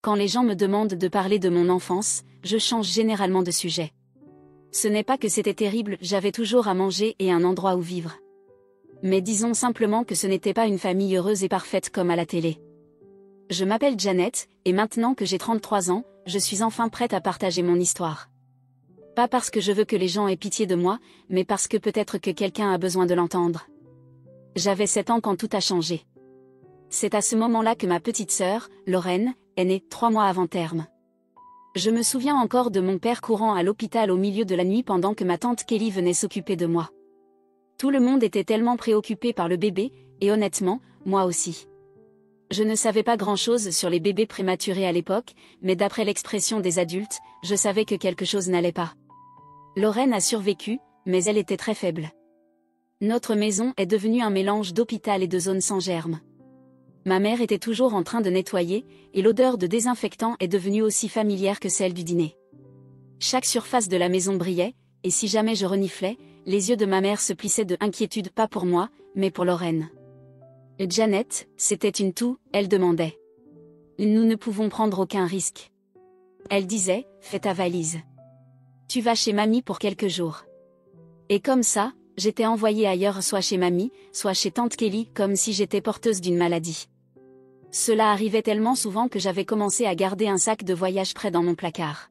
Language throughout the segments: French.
Quand les gens me demandent de parler de mon enfance, je change généralement de sujet. Ce n'est pas que c'était terrible, j'avais toujours à manger et un endroit où vivre. Mais disons simplement que ce n'était pas une famille heureuse et parfaite comme à la télé. Je m'appelle Janet, et maintenant que j'ai 33 ans, je suis enfin prête à partager mon histoire. Pas parce que je veux que les gens aient pitié de moi, mais parce que peut-être que quelqu'un a besoin de l'entendre. J'avais 7 ans quand tout a changé. C'est à ce moment-là que ma petite sœur, Lorraine, est née 3 mois avant terme. Je me souviens encore de mon père courant à l'hôpital au milieu de la nuit pendant que ma tante Kelly venait s'occuper de moi. Tout le monde était tellement préoccupé par le bébé, et honnêtement, moi aussi. Je ne savais pas grand-chose sur les bébés prématurés à l'époque, mais d'après l'expression des adultes, je savais que quelque chose n'allait pas. Lorraine a survécu, mais elle était très faible. Notre maison est devenue un mélange d'hôpital et de zone sans germes. Ma mère était toujours en train de nettoyer, et l'odeur de désinfectant est devenue aussi familière que celle du dîner. Chaque surface de la maison brillait, et si jamais je reniflais, les yeux de ma mère se plissaient de inquiétude, pas pour moi, mais pour Lorraine. Janet, c'était une toux, elle demandait. Nous ne pouvons prendre aucun risque. Elle disait, fais ta valise. Tu vas chez mamie pour quelques jours. Et comme ça, j'étais envoyée ailleurs, soit chez mamie, soit chez tante Kelly, comme si j'étais porteuse d'une maladie. Cela arrivait tellement souvent que j'avais commencé à garder un sac de voyage près dans mon placard.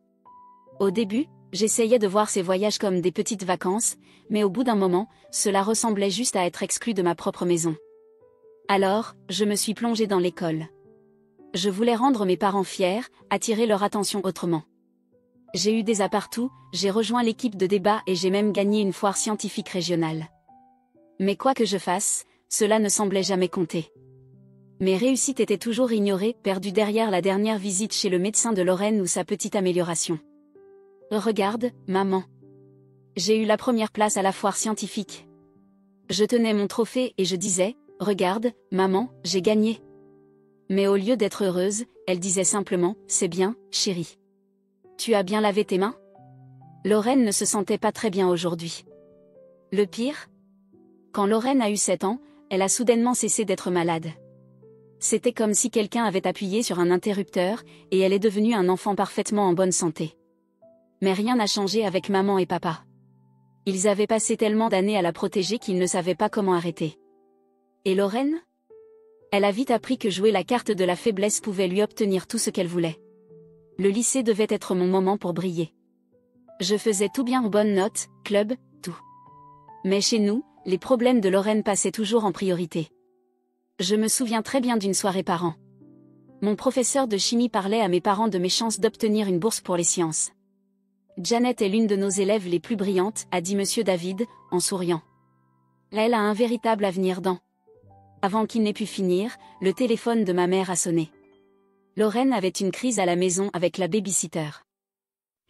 Au début, j'essayais de voir ces voyages comme des petites vacances, mais au bout d'un moment, cela ressemblait juste à être exclu de ma propre maison. Alors, je me suis plongée dans l'école. Je voulais rendre mes parents fiers, attirer leur attention autrement. J'ai eu des A partout, j'ai rejoint l'équipe de débat et j'ai même gagné une foire scientifique régionale. Mais quoi que je fasse, cela ne semblait jamais compter. Mes réussites étaient toujours ignorées, perdues derrière la dernière visite chez le médecin de Lorraine ou sa petite amélioration. Regarde, maman. J'ai eu la première place à la foire scientifique. Je tenais mon trophée et je disais, regarde, maman, j'ai gagné. Mais au lieu d'être heureuse, elle disait simplement, c'est bien, chérie. Tu as bien lavé tes mains? Lorraine ne se sentait pas très bien aujourd'hui. Le pire? Quand Lorraine a eu 7 ans, elle a soudainement cessé d'être malade. C'était comme si quelqu'un avait appuyé sur un interrupteur, et elle est devenue un enfant parfaitement en bonne santé. Mais rien n'a changé avec maman et papa. Ils avaient passé tellement d'années à la protéger qu'ils ne savaient pas comment arrêter. Et Lorraine? Elle a vite appris que jouer la carte de la faiblesse pouvait lui obtenir tout ce qu'elle voulait. Le lycée devait être mon moment pour briller. Je faisais tout bien aux bonnes notes, club, tout. Mais chez nous, les problèmes de Lorraine passaient toujours en priorité. Je me souviens très bien d'une soirée parents. Mon professeur de chimie parlait à mes parents de mes chances d'obtenir une bourse pour les sciences. Janet est l'une de nos élèves les plus brillantes, a dit Monsieur David, en souriant. Elle a un véritable avenir dans. Avant qu'il n'ait pu finir, le téléphone de ma mère a sonné. Lorraine avait une crise à la maison avec la baby-sitter.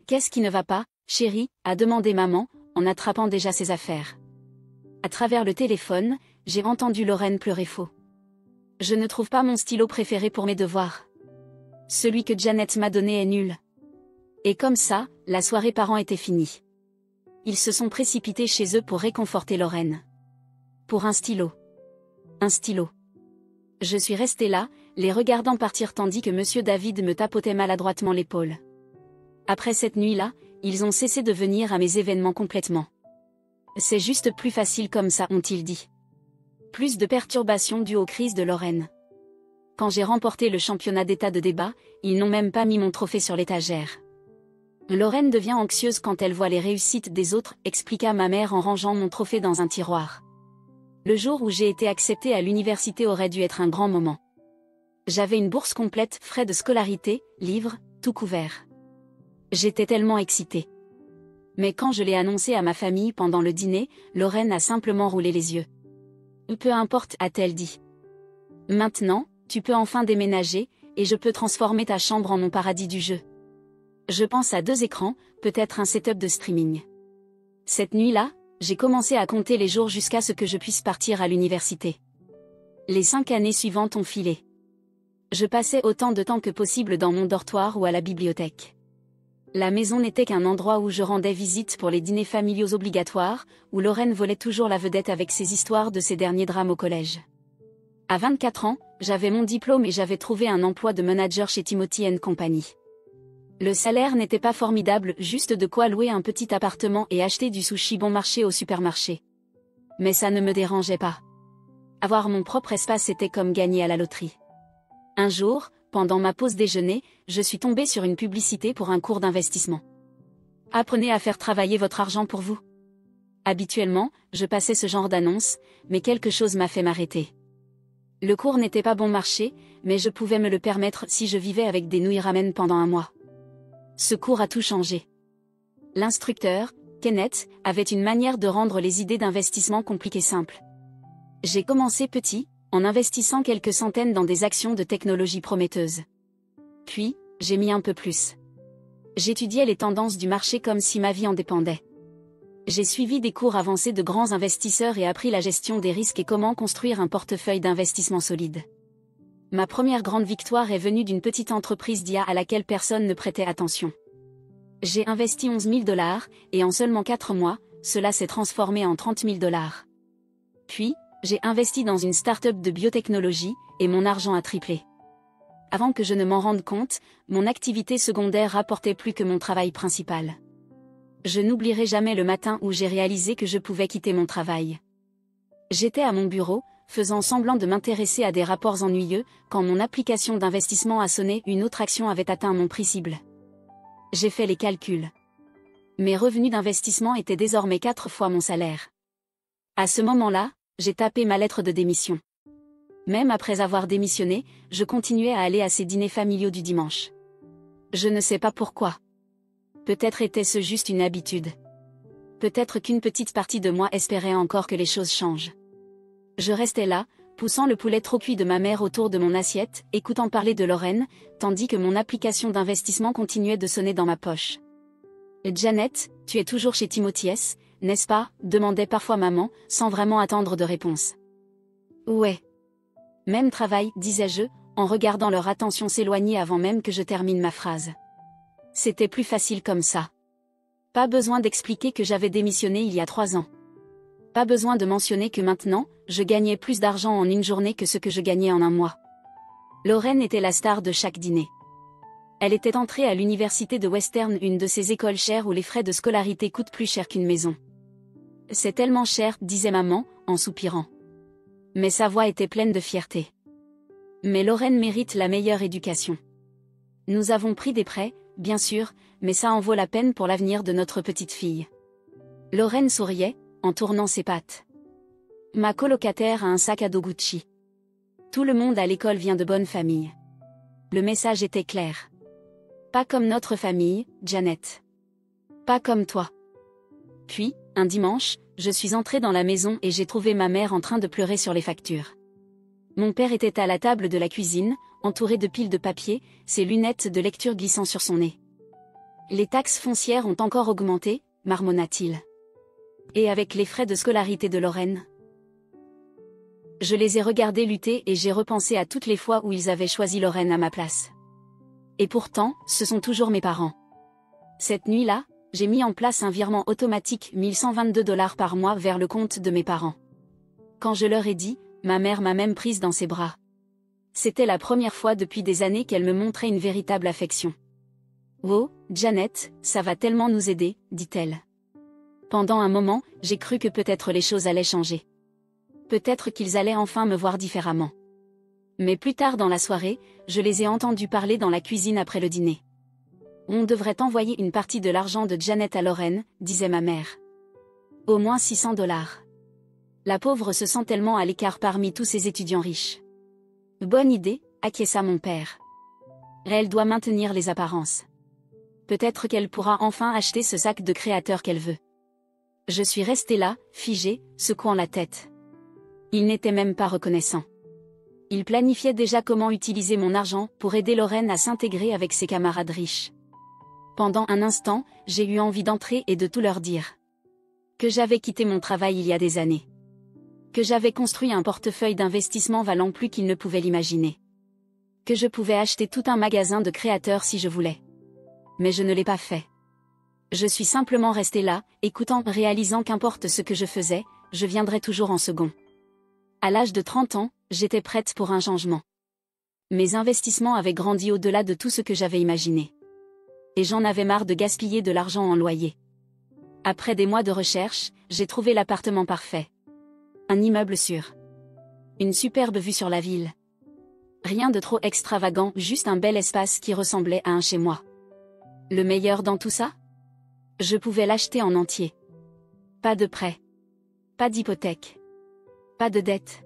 Qu'est-ce qui ne va pas, chérie, a demandé maman, en attrapant déjà ses affaires. À travers le téléphone, j'ai entendu Lorraine pleurer faux. Je ne trouve pas mon stylo préféré pour mes devoirs. Celui que Janet m'a donné est nul. Et comme ça, la soirée parents était finie. Ils se sont précipités chez eux pour réconforter Lorraine. Pour un stylo. Un stylo. Je suis restée là, les regardant partir tandis que Monsieur David me tapotait maladroitement l'épaule. Après cette nuit-là, ils ont cessé de venir à mes événements complètement. C'est juste plus facile comme ça, ont-ils dit. Plus de perturbations dues aux crises de Lorraine. Quand j'ai remporté le championnat d'état de débat, ils n'ont même pas mis mon trophée sur l'étagère. Lorraine devient anxieuse quand elle voit les réussites des autres, expliqua ma mère en rangeant mon trophée dans un tiroir. Le jour où j'ai été acceptée à l'université aurait dû être un grand moment. J'avais une bourse complète, frais de scolarité, livres, tout couvert. J'étais tellement excitée. Mais quand je l'ai annoncé à ma famille pendant le dîner, Lorraine a simplement roulé les yeux. Peu importe, a-t-elle dit. Maintenant, tu peux enfin déménager, et je peux transformer ta chambre en mon paradis du jeu. Je pense à 2 écrans, peut-être un setup de streaming. Cette nuit-là, j'ai commencé à compter les jours jusqu'à ce que je puisse partir à l'université. Les 5 années suivantes ont filé. Je passais autant de temps que possible dans mon dortoir ou à la bibliothèque. La maison n'était qu'un endroit où je rendais visite pour les dîners familiaux obligatoires, où Lorraine volait toujours la vedette avec ses histoires de ses derniers drames au collège. À 24 ans, j'avais mon diplôme et j'avais trouvé un emploi de manager chez Timothy & Company. Le salaire n'était pas formidable, juste de quoi louer un petit appartement et acheter du sushi bon marché au supermarché. Mais ça ne me dérangeait pas. Avoir mon propre espace était comme gagner à la loterie. Un jour, pendant ma pause déjeuner, je suis tombée sur une publicité pour un cours d'investissement. Apprenez à faire travailler votre argent pour vous. Habituellement, je passais ce genre d'annonce, mais quelque chose m'a fait m'arrêter. Le cours n'était pas bon marché, mais je pouvais me le permettre si je vivais avec des nouilles ramen pendant un mois. Ce cours a tout changé. L'instructeur, Kenneth, avait une manière de rendre les idées d'investissement compliquées simples. J'ai commencé petit, en investissant quelques centaines dans des actions de technologie prometteuses. Puis, j'ai mis un peu plus. J'étudiais les tendances du marché comme si ma vie en dépendait. J'ai suivi des cours avancés de grands investisseurs et appris la gestion des risques et comment construire un portefeuille d'investissement solide. Ma première grande victoire est venue d'une petite entreprise d'IA à laquelle personne ne prêtait attention. J'ai investi 11 000 $, et en seulement 4 mois, cela s'est transformé en 30 000 $. Puis, j'ai investi dans une start-up de biotechnologie, et mon argent a triplé. Avant que je ne m'en rende compte, mon activité secondaire rapportait plus que mon travail principal. Je n'oublierai jamais le matin où j'ai réalisé que je pouvais quitter mon travail. J'étais à mon bureau, faisant semblant de m'intéresser à des rapports ennuyeux, quand mon application d'investissement a sonné, une autre action avait atteint mon prix cible. J'ai fait les calculs. Mes revenus d'investissement étaient désormais 4 fois mon salaire. À ce moment-là, j'ai tapé ma lettre de démission. Même après avoir démissionné, je continuais à aller à ces dîners familiaux du dimanche. Je ne sais pas pourquoi. Peut-être était-ce juste une habitude. Peut-être qu'une petite partie de moi espérait encore que les choses changent. Je restais là, poussant le poulet trop cuit de ma mère autour de mon assiette, écoutant parler de Lorraine, tandis que mon application d'investissement continuait de sonner dans ma poche. « Janet, tu es toujours chez Timothy, n'est-ce pas ?» demandait parfois maman, sans vraiment attendre de réponse. « Ouais. »« Même travail, » disais-je, en regardant leur attention s'éloigner avant même que je termine ma phrase. C'était plus facile comme ça. Pas besoin d'expliquer que j'avais démissionné il y a 3 ans. Pas besoin de mentionner que maintenant, je gagnais plus d'argent en une journée que ce que je gagnais en un mois. Lorraine était la star de chaque dîner. Elle était entrée à l'université de Western, une de ces écoles chères où les frais de scolarité coûtent plus cher qu'une maison. « C'est tellement cher », disait maman, en soupirant. Mais sa voix était pleine de fierté. Mais Lorraine mérite la meilleure éducation. Nous avons pris des prêts, bien sûr, mais ça en vaut la peine pour l'avenir de notre petite fille. Lorraine souriait, en tournant ses pattes. Ma colocataire a un sac à dos Gucci. Tout le monde à l'école vient de bonnes familles. Le message était clair. Pas comme notre famille, Janet. Pas comme toi. Puis, un dimanche, je suis entrée dans la maison et j'ai trouvé ma mère en train de pleurer sur les factures. Mon père était à la table de la cuisine, entouré de piles de papier, ses lunettes de lecture glissant sur son nez. Les taxes foncières ont encore augmenté, marmonna-t-il. Et avec les frais de scolarité de Lorraine. Je les ai regardés lutter et j'ai repensé à toutes les fois où ils avaient choisi Lorraine à ma place. Et pourtant, ce sont toujours mes parents. Cette nuit-là, j'ai mis en place un virement automatique 1 122 $ par mois vers le compte de mes parents. Quand je leur ai dit, ma mère m'a même prise dans ses bras. C'était la première fois depuis des années qu'elle me montrait une véritable affection. « Oh, Janet, ça va tellement nous aider », dit-elle. Pendant un moment, j'ai cru que peut-être les choses allaient changer. Peut-être qu'ils allaient enfin me voir différemment. Mais plus tard dans la soirée, je les ai entendus parler dans la cuisine après le dîner. « On devrait envoyer une partie de l'argent de Janet à Lorraine », disait ma mère. « Au moins 600 $. La pauvre se sent tellement à l'écart parmi tous ces étudiants riches. » « Bonne idée », acquiesça mon père. « Elle doit maintenir les apparences. Peut-être qu'elle pourra enfin acheter ce sac de créateur qu'elle veut. » Je suis restée là, figée, secouant la tête. Il n'était même pas reconnaissant. Il planifiait déjà comment utiliser mon argent pour aider Lorraine à s'intégrer avec ses camarades riches. Pendant un instant, j'ai eu envie d'entrer et de tout leur dire. Que j'avais quitté mon travail il y a des années. Que j'avais construit un portefeuille d'investissement valant plus qu'ils ne pouvaient l'imaginer. Que je pouvais acheter tout un magasin de créateurs si je voulais. Mais je ne l'ai pas fait. Je suis simplement restée là, écoutant, réalisant qu'importe ce que je faisais, je viendrais toujours en second. À l'âge de 30 ans, j'étais prête pour un changement. Mes investissements avaient grandi au-delà de tout ce que j'avais imaginé. Et j'en avais marre de gaspiller de l'argent en loyer. Après des mois de recherche, j'ai trouvé l'appartement parfait. Un immeuble sûr. Une superbe vue sur la ville. Rien de trop extravagant, juste un bel espace qui ressemblait à un chez-moi. Le meilleur dans tout ça? Je pouvais l'acheter en entier. Pas de prêt. Pas d'hypothèque. Pas de dette.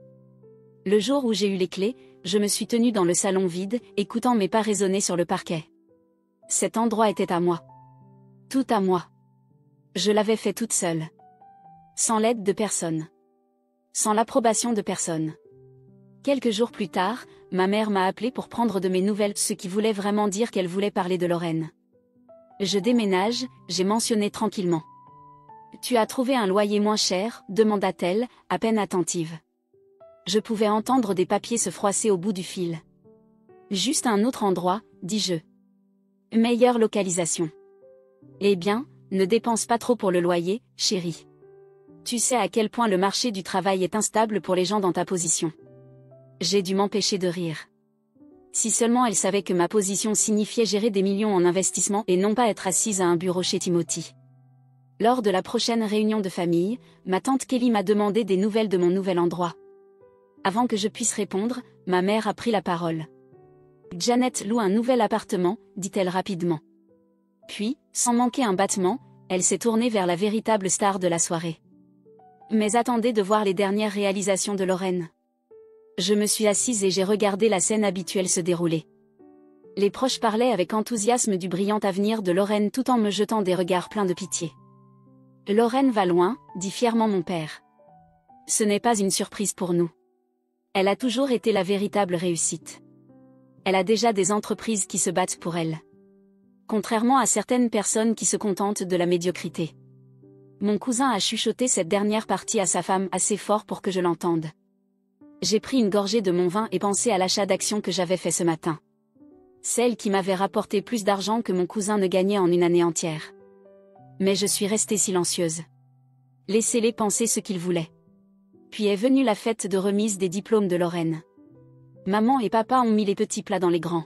Le jour où j'ai eu les clés, je me suis tenue dans le salon vide, écoutant mes pas résonner sur le parquet. Cet endroit était à moi. Tout à moi. Je l'avais fait toute seule. Sans l'aide de personne. Sans l'approbation de personne. Quelques jours plus tard, ma mère m'a appelé pour prendre de mes nouvelles, ce qui voulait vraiment dire qu'elle voulait parler de Lorraine. Je déménage, j'ai mentionné tranquillement. Tu as trouvé un loyer moins cher, demanda-t-elle, à peine attentive. Je pouvais entendre des papiers se froisser au bout du fil. Juste un autre endroit, dis-je. Meilleure localisation. Eh bien, ne dépense pas trop pour le loyer, chérie. Tu sais à quel point le marché du travail est instable pour les gens dans ta position. J'ai dû m'empêcher de rire. Si seulement elle savait que ma position signifiait gérer des millions en investissement et non pas être assise à un bureau chez Timothy. Lors de la prochaine réunion de famille, ma tante Kelly m'a demandé des nouvelles de mon nouvel endroit. Avant que je puisse répondre, ma mère a pris la parole. Janet loue un nouvel appartement, dit-elle rapidement. Puis, sans manquer un battement, elle s'est tournée vers la véritable star de la soirée. Mais attendez de voir les dernières réalisations de Lorraine. Je me suis assise et j'ai regardé la scène habituelle se dérouler. Les proches parlaient avec enthousiasme du brillant avenir de Lorraine tout en me jetant des regards pleins de pitié. Lorraine va loin, dit fièrement mon père. Ce n'est pas une surprise pour nous. Elle a toujours été la véritable réussite. Elle a déjà des entreprises qui se battent pour elle. Contrairement à certaines personnes qui se contentent de la médiocrité. Mon cousin a chuchoté cette dernière partie à sa femme assez fort pour que je l'entende. J'ai pris une gorgée de mon vin et pensé à l'achat d'actions que j'avais fait ce matin. Celle qui m'avait rapporté plus d'argent que mon cousin ne gagnait en une année entière. Mais je suis restée silencieuse. Laissez-les penser ce qu'ils voulaient. Puis est venue la fête de remise des diplômes de Lorraine. Maman et papa ont mis les petits plats dans les grands.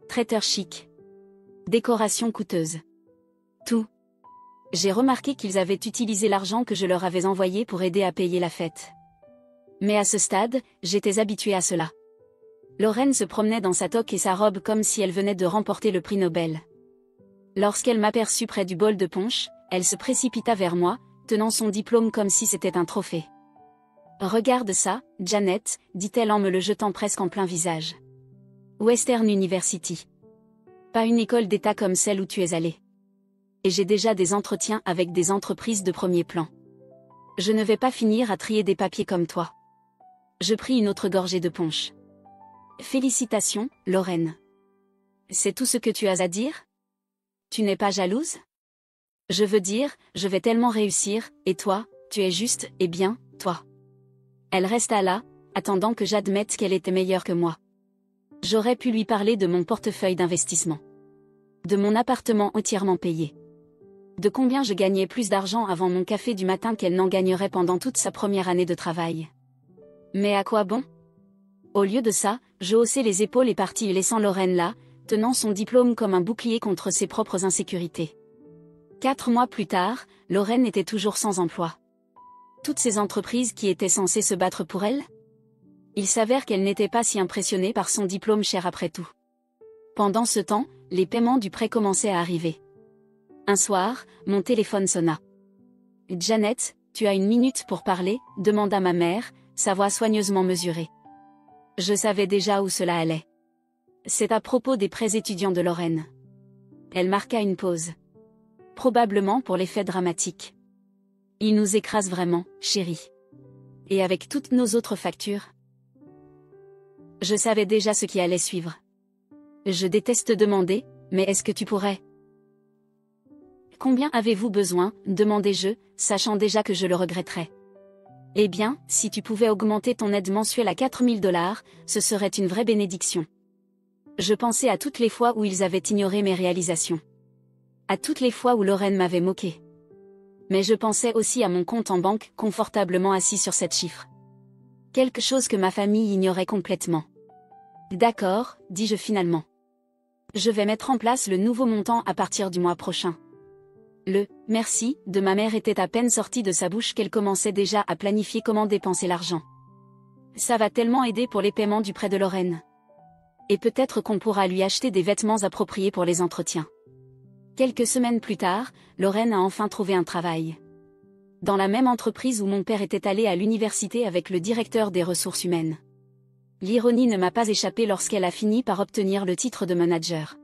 Traiteur chic. Décoration coûteuse. Tout. J'ai remarqué qu'ils avaient utilisé l'argent que je leur avais envoyé pour aider à payer la fête. Mais à ce stade, j'étais habituée à cela. Lorraine se promenait dans sa toque et sa robe comme si elle venait de remporter le prix Nobel. Lorsqu'elle m'aperçut près du bol de punch, elle se précipita vers moi, tenant son diplôme comme si c'était un trophée. « Regarde ça, Janet, dit-elle en me le jetant presque en plein visage. Western University. Pas une école d'État comme celle où tu es allée. Et j'ai déjà des entretiens avec des entreprises de premier plan. Je ne vais pas finir à trier des papiers comme toi. » Je pris une autre gorgée de punch. Félicitations, Lorraine. C'est tout ce que tu as à dire? Tu n'es pas jalouse? Je veux dire, je vais tellement réussir, et toi, tu es juste, eh bien, toi. Elle resta là, attendant que j'admette qu'elle était meilleure que moi. J'aurais pu lui parler de mon portefeuille d'investissement. De mon appartement entièrement payé. De combien je gagnais plus d'argent avant mon café du matin qu'elle n'en gagnerait pendant toute sa première année de travail. Mais à quoi bon? Au lieu de ça, je haussai les épaules et partis laissant Lorraine là, tenant son diplôme comme un bouclier contre ses propres insécurités. 4 mois plus tard, Lorraine était toujours sans emploi. Toutes ces entreprises qui étaient censées se battre pour elle? Il s'avère qu'elle n'était pas si impressionnée par son diplôme cher après tout. Pendant ce temps, les paiements du prêt commençaient à arriver. Un soir, mon téléphone sonna. « Janet, tu as une minute pour parler ?» demanda ma mère, sa voix soigneusement mesurée. Je savais déjà où cela allait. C'est à propos des prêts étudiants de Lorraine. Elle marqua une pause. Probablement pour l'effet dramatique. Il nous écrase vraiment, chérie. Et avec toutes nos autres factures. Je savais déjà ce qui allait suivre. Je déteste demander, mais est-ce que tu pourrais? Combien avez-vous besoin, demandai-je, sachant déjà que je le regretterais. Eh bien, si tu pouvais augmenter ton aide mensuelle à 4 000 $, ce serait une vraie bénédiction. Je pensais à toutes les fois où ils avaient ignoré mes réalisations. À toutes les fois où Lorraine m'avait moqué. Mais je pensais aussi à mon compte en banque, confortablement assis sur 7 chiffres. Quelque chose que ma famille ignorait complètement. D'accord, dis-je finalement. Je vais mettre en place le nouveau montant à partir du mois prochain. Le « merci » de ma mère était à peine sorti de sa bouche qu'elle commençait déjà à planifier comment dépenser l'argent. Ça va tellement aider pour les paiements du prêt de Lorraine. Et peut-être qu'on pourra lui acheter des vêtements appropriés pour les entretiens. Quelques semaines plus tard, Lorraine a enfin trouvé un travail. Dans la même entreprise où mon père était allé à l'université avec le directeur des ressources humaines. L'ironie ne m'a pas échappé lorsqu'elle a fini par obtenir le titre de manager.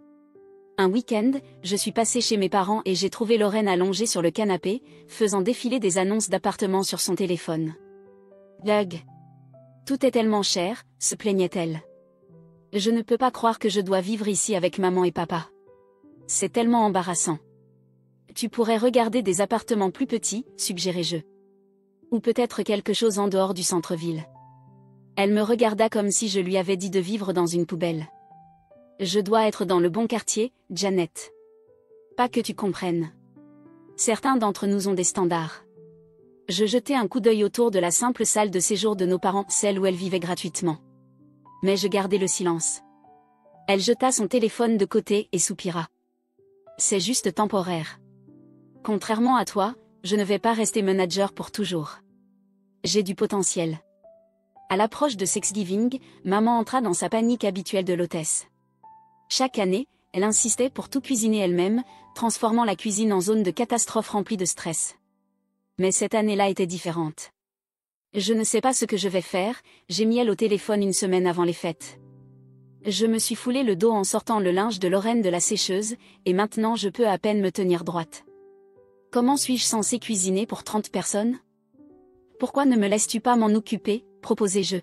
Un week-end, je suis passée chez mes parents et j'ai trouvé Lorraine allongée sur le canapé, faisant défiler des annonces d'appartements sur son téléphone. Ugh. Tout est tellement cher, se plaignait-elle. Je ne peux pas croire que je dois vivre ici avec maman et papa. C'est tellement embarrassant. Tu pourrais regarder des appartements plus petits, suggérai-je. Ou peut-être quelque chose en dehors du centre-ville. Elle me regarda comme si je lui avais dit de vivre dans une poubelle. Je dois être dans le bon quartier, Janet. Pas que tu comprennes. Certains d'entre nous ont des standards. Je jetai un coup d'œil autour de la simple salle de séjour de nos parents, celle où elle vivait gratuitement. Mais je gardai le silence. Elle jeta son téléphone de côté et soupira. C'est juste temporaire. Contrairement à toi, je ne vais pas rester manager pour toujours. J'ai du potentiel. À l'approche de Thanksgiving, maman entra dans sa panique habituelle de l'hôtesse. Chaque année, elle insistait pour tout cuisiner elle-même, transformant la cuisine en zone de catastrophe remplie de stress. Mais cette année-là était différente. Je ne sais pas ce que je vais faire, j'ai mis elle au téléphone une semaine avant les fêtes. Je me suis foulé le dos en sortant le linge de Lorraine de la sécheuse, et maintenant je peux à peine me tenir droite. Comment suis-je censée cuisiner pour 30 personnes? Pourquoi ne me laisses-tu pas m'en occuper, proposai-je.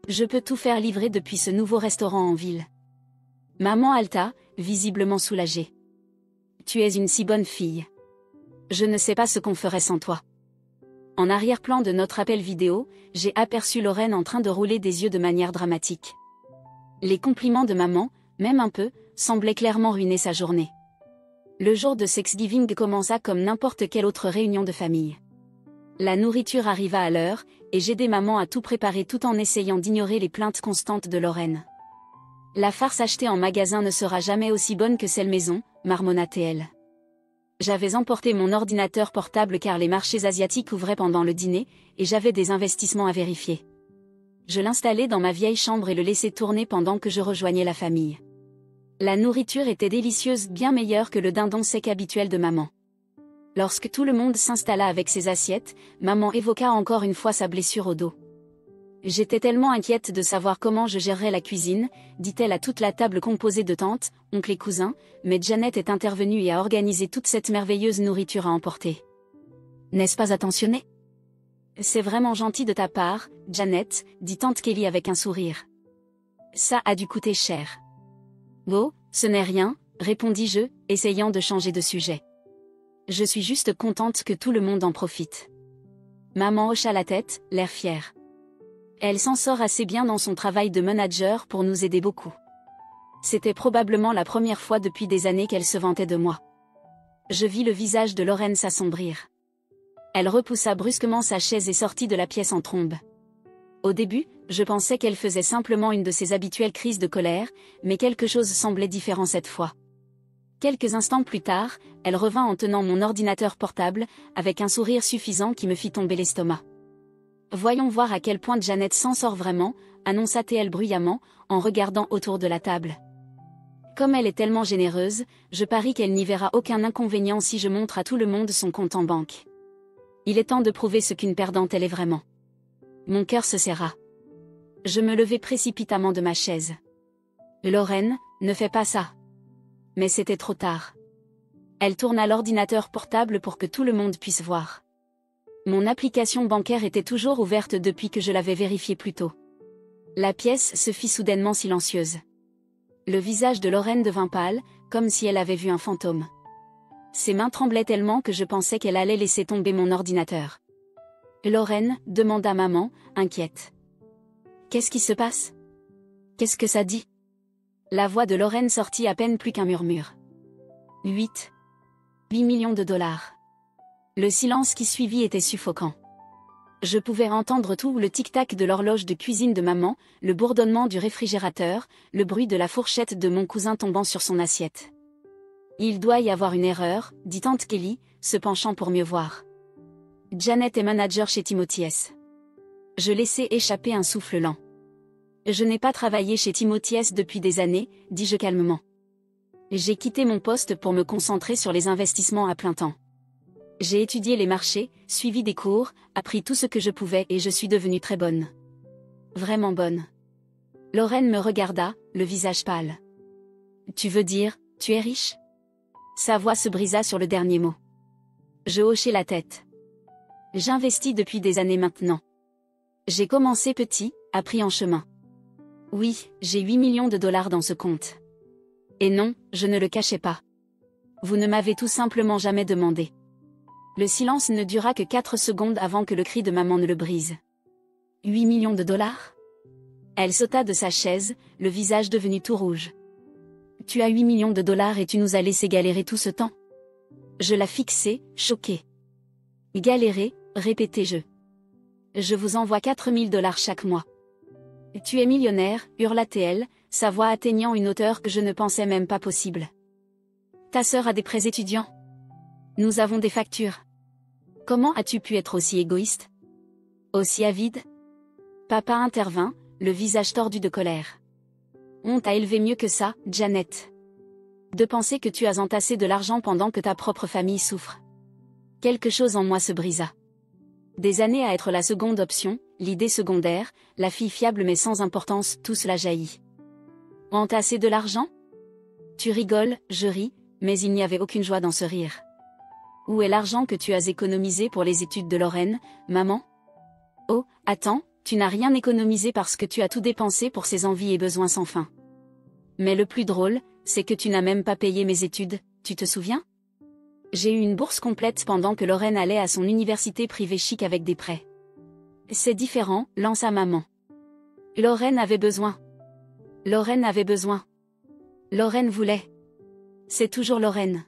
Je peux tout faire livrer depuis ce nouveau restaurant en ville. Maman halta, visiblement soulagée. Tu es une si bonne fille. Je ne sais pas ce qu'on ferait sans toi. En arrière-plan de notre appel vidéo, j'ai aperçu Lorraine en train de rouler des yeux de manière dramatique. Les compliments de maman, même un peu, semblaient clairement ruiner sa journée. Le jour de Thanksgiving commença comme n'importe quelle autre réunion de famille. La nourriture arriva à l'heure, et j'aidai maman à tout préparer tout en essayant d'ignorer les plaintes constantes de Lorraine. La farce achetée en magasin ne sera jamais aussi bonne que celle maison, marmonna-t-elle. J'avais emporté mon ordinateur portable car les marchés asiatiques ouvraient pendant le dîner, et j'avais des investissements à vérifier. Je l'installai dans ma vieille chambre et le laissai tourner pendant que je rejoignais la famille. La nourriture était délicieuse, bien meilleure que le dindon sec habituel de maman. Lorsque tout le monde s'installa avec ses assiettes, maman évoqua encore une fois sa blessure au dos. J'étais tellement inquiète de savoir comment je gérerais la cuisine, dit-elle à toute la table composée de tantes, oncles et cousins, mais Janet est intervenue et a organisé toute cette merveilleuse nourriture à emporter. N'est-ce pas attentionné? C'est vraiment gentil de ta part, Janet, dit tante Kelly avec un sourire. Ça a dû coûter cher. Oh, ce n'est rien, répondis-je, essayant de changer de sujet. Je suis juste contente que tout le monde en profite. Maman hocha la tête, l'air fier. Elle s'en sort assez bien dans son travail de manager pour nous aider beaucoup. C'était probablement la première fois depuis des années qu'elle se vantait de moi. Je vis le visage de Lorraine s'assombrir. Elle repoussa brusquement sa chaise et sortit de la pièce en trombe. Au début, je pensais qu'elle faisait simplement une de ses habituelles crises de colère, mais quelque chose semblait différent cette fois. Quelques instants plus tard, elle revint en tenant mon ordinateur portable, avec un sourire suffisant qui me fit tomber l'estomac. Voyons voir à quel point Janet s'en sort vraiment, annonça-t-elle bruyamment, en regardant autour de la table. Comme elle est tellement généreuse, je parie qu'elle n'y verra aucun inconvénient si je montre à tout le monde son compte en banque. Il est temps de prouver ce qu'une perdante elle est vraiment. Mon cœur se serra. Je me levai précipitamment de ma chaise. Lorraine, ne fais pas ça. Mais c'était trop tard. Elle tourna l'ordinateur portable pour que tout le monde puisse voir. Mon application bancaire était toujours ouverte depuis que je l'avais vérifiée plus tôt. La pièce se fit soudainement silencieuse. Le visage de Lorraine devint pâle, comme si elle avait vu un fantôme. Ses mains tremblaient tellement que je pensais qu'elle allait laisser tomber mon ordinateur. Lorraine, demanda maman, inquiète. Qu'est-ce qui se passe? Qu'est-ce que ça dit? La voix de Lorraine sortit à peine plus qu'un murmure. 8 millions de dollars. Le silence qui suivit était suffocant. Je pouvais entendre tout le tic-tac de l'horloge de cuisine de maman, le bourdonnement du réfrigérateur, le bruit de la fourchette de mon cousin tombant sur son assiette. Il doit y avoir une erreur, dit tante Kelly, se penchant pour mieux voir. Janet est manager chez Timothy S. Je laissai échapper un souffle lent. Je n'ai pas travaillé chez Timothy S depuis des années, dis-je calmement. J'ai quitté mon poste pour me concentrer sur les investissements à plein temps. J'ai étudié les marchés, suivi des cours, appris tout ce que je pouvais et je suis devenue très bonne. Vraiment bonne. Lorraine me regarda, le visage pâle. Tu veux dire, tu es riche? Sa voix se brisa sur le dernier mot. Je hochai la tête. J'investis depuis des années maintenant. J'ai commencé petit, appris en chemin. Oui, j'ai 8 millions de dollars dans ce compte. Et non, je ne le cachais pas. Vous ne m'avez tout simplement jamais demandé. Le silence ne dura que 4 secondes avant que le cri de maman ne le brise. 8 millions de dollars? Elle sauta de sa chaise, le visage devenu tout rouge. Tu as 8 millions de dollars et tu nous as laissé galérer tout ce temps? Je la fixai, choquée. Galérer, répétai-je. Je vous envoie 4 000 dollars chaque mois. Tu es millionnaire, hurla-t-elle, sa voix atteignant une hauteur que je ne pensais même pas possible. Ta sœur a des prêts étudiants. Nous avons des factures. Comment as-tu pu être aussi égoïste? Aussi avide? Papa intervint, le visage tordu de colère. On t'a élevé mieux que ça, Janet. De penser que tu as entassé de l'argent pendant que ta propre famille souffre. Quelque chose en moi se brisa. Des années à être la seconde option, l'idée secondaire, la fille fiable mais sans importance, tout cela jaillit. Entasser de l'argent? Tu rigoles, je ris, mais il n'y avait aucune joie dans ce rire. Où est l'argent que tu as économisé pour les études de Lorraine, maman? Oh, attends, tu n'as rien économisé parce que tu as tout dépensé pour ses envies et besoins sans fin. Mais le plus drôle, c'est que tu n'as même pas payé mes études, tu te souviens? J'ai eu une bourse complète pendant que Lorraine allait à son université privée chic avec des prêts. C'est différent, lança maman. Lorraine avait besoin. Lorraine avait besoin. Lorraine voulait. C'est toujours Lorraine.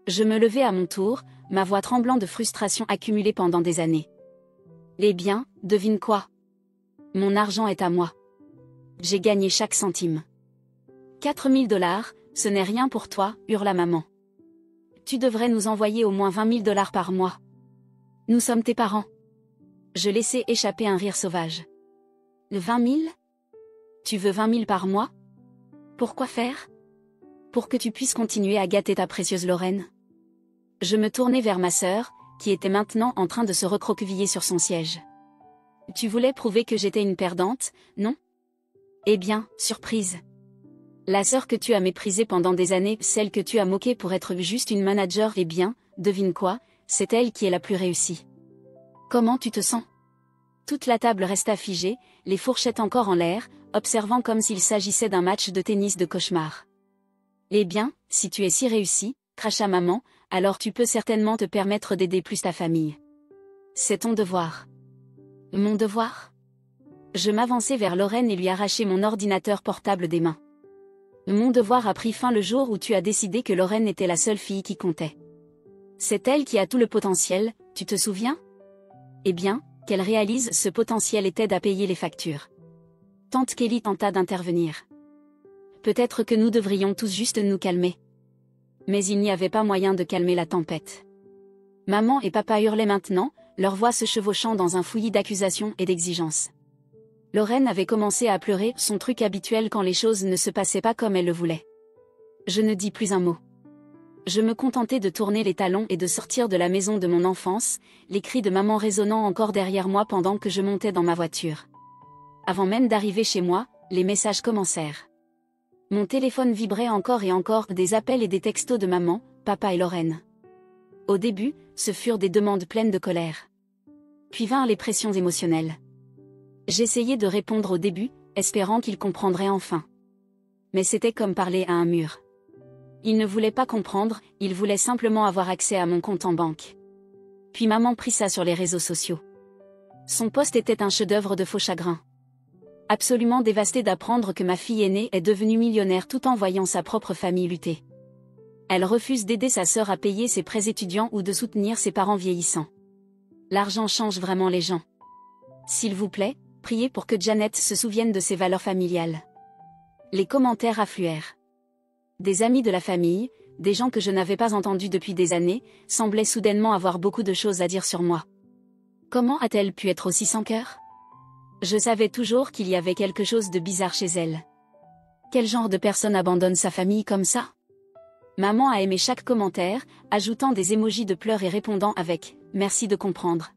Je me levai à mon tour, ma voix tremblant de frustration accumulée pendant des années. Eh bien, devine quoi? Mon argent est à moi. J'ai gagné chaque centime. 4 000 dollars, ce n'est rien pour toi, hurla maman. Tu devrais nous envoyer au moins 20 000 dollars par mois. Nous sommes tes parents. Je laissai échapper un rire sauvage. 20 000? Tu veux 20 000 par mois? Pourquoi faire? Pour que tu puisses continuer à gâter ta précieuse Lorraine. Je me tournai vers ma sœur, qui était maintenant en train de se recroqueviller sur son siège. Tu voulais prouver que j'étais une perdante, non? Eh bien, surprise. La sœur que tu as méprisée pendant des années, celle que tu as moquée pour être juste une manager, eh bien, devine quoi, c'est elle qui est la plus réussie. Comment tu te sens? Toute la table resta figée, les fourchettes encore en l'air, observant comme s'il s'agissait d'un match de tennis de cauchemar. Eh bien, si tu es si réussie, cracha maman, alors tu peux certainement te permettre d'aider plus ta famille. C'est ton devoir. Mon devoir? Je m'avançai vers Lorraine et lui arrachai mon ordinateur portable des mains. Mon devoir a pris fin le jour où tu as décidé que Lorraine était la seule fille qui comptait. C'est elle qui a tout le potentiel, tu te souviens? Eh bien, qu'elle réalise ce potentiel et t'aide à payer les factures. Tante Kelly tenta d'intervenir. Peut-être que nous devrions tous juste nous calmer. Mais il n'y avait pas moyen de calmer la tempête. Maman et papa hurlaient maintenant, leur voix se chevauchant dans un fouillis d'accusations et d'exigences. Lorraine avait commencé à pleurer, son truc habituel quand les choses ne se passaient pas comme elle le voulait. Je ne dis plus un mot. Je me contentais de tourner les talons et de sortir de la maison de mon enfance, les cris de maman résonnant encore derrière moi pendant que je montais dans ma voiture. Avant même d'arriver chez moi, les messages commencèrent. Mon téléphone vibrait encore et encore, des appels et des textos de maman, papa et Lorraine. Au début, ce furent des demandes pleines de colère. Puis vinrent les pressions émotionnelles. J'essayais de répondre au début, espérant qu'il comprendrait enfin. Mais c'était comme parler à un mur. Il ne voulait pas comprendre, il voulait simplement avoir accès à mon compte en banque. Puis maman prit ça sur les réseaux sociaux. Son post était un chef-d'œuvre de faux chagrin. Absolument dévastée d'apprendre que ma fille aînée est devenue millionnaire tout en voyant sa propre famille lutter. Elle refuse d'aider sa sœur à payer ses prêts étudiants ou de soutenir ses parents vieillissants. L'argent change vraiment les gens. S'il vous plaît, priez pour que Janet se souvienne de ses valeurs familiales. Les commentaires affluèrent. Des amis de la famille, des gens que je n'avais pas entendus depuis des années, semblaient soudainement avoir beaucoup de choses à dire sur moi. Comment a-t-elle pu être aussi sans cœur? Je savais toujours qu'il y avait quelque chose de bizarre chez elle. Quel genre de personne abandonne sa famille comme ça? Maman a aimé chaque commentaire, ajoutant des émojis de pleurs et répondant avec « Merci de comprendre ».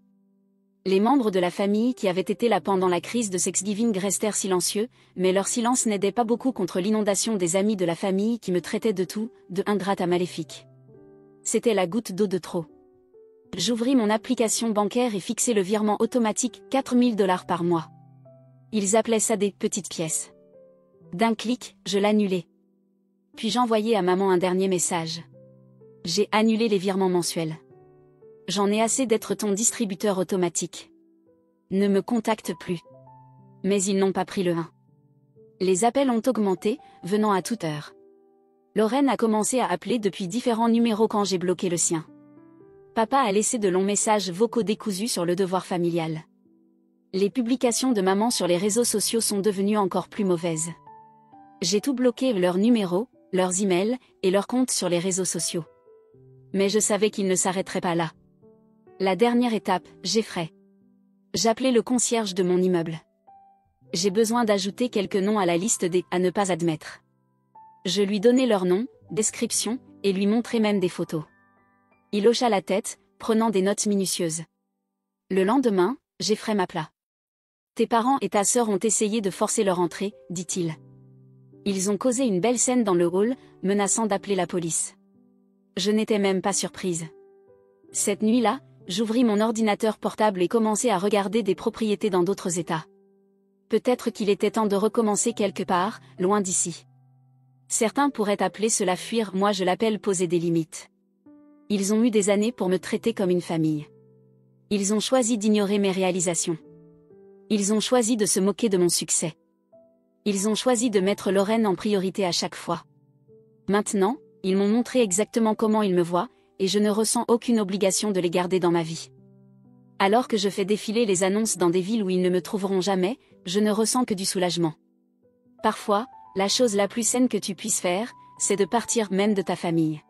Les membres de la famille qui avaient été là pendant la crise de Thanksgiving restèrent silencieux, mais leur silence n'aidait pas beaucoup contre l'inondation des amis de la famille qui me traitaient de tout, de ingrate à maléfique. C'était la goutte d'eau de trop. J'ouvris mon application bancaire et fixai le virement automatique 4 000 $ par mois. Ils appelaient ça des petites pièces. D'un clic, je l'annulai. Puis j'envoyai à maman un dernier message. J'ai annulé les virements mensuels. J'en ai assez d'être ton distributeur automatique. Ne me contacte plus. Mais ils n'ont pas pris le 1. Les appels ont augmenté, venant à toute heure. Lorraine a commencé à appeler depuis différents numéros quand j'ai bloqué le sien. Papa a laissé de longs messages vocaux décousus sur le devoir familial. Les publications de maman sur les réseaux sociaux sont devenues encore plus mauvaises. J'ai tout bloqué, leurs numéros, leurs emails, et leurs comptes sur les réseaux sociaux. Mais je savais qu'ils ne s'arrêteraient pas là. La dernière étape, j'effraie. J'appelais le concierge de mon immeuble. J'ai besoin d'ajouter quelques noms à la liste des « à ne pas admettre ». Je lui donnai leur nom, description, et lui montrai même des photos. Il hocha la tête, prenant des notes minutieuses. Le lendemain, j'effraie m'appela. Tes parents et ta sœur ont essayé de forcer leur entrée, dit-il. Ils ont causé une belle scène dans le hall, menaçant d'appeler la police. Je n'étais même pas surprise. Cette nuit-là, j'ouvris mon ordinateur portable et commençai à regarder des propriétés dans d'autres États. Peut-être qu'il était temps de recommencer quelque part, loin d'ici. Certains pourraient appeler cela fuir, moi je l'appelle poser des limites. Ils ont eu des années pour me traiter comme une famille. Ils ont choisi d'ignorer mes réalisations. Ils ont choisi de se moquer de mon succès. Ils ont choisi de mettre Lorraine en priorité à chaque fois. Maintenant, ils m'ont montré exactement comment ils me voient, et je ne ressens aucune obligation de les garder dans ma vie. Alors que je fais défiler les annonces dans des villes où ils ne me trouveront jamais, je ne ressens que du soulagement. Parfois, la chose la plus saine que tu puisses faire, c'est de partir même de ta famille.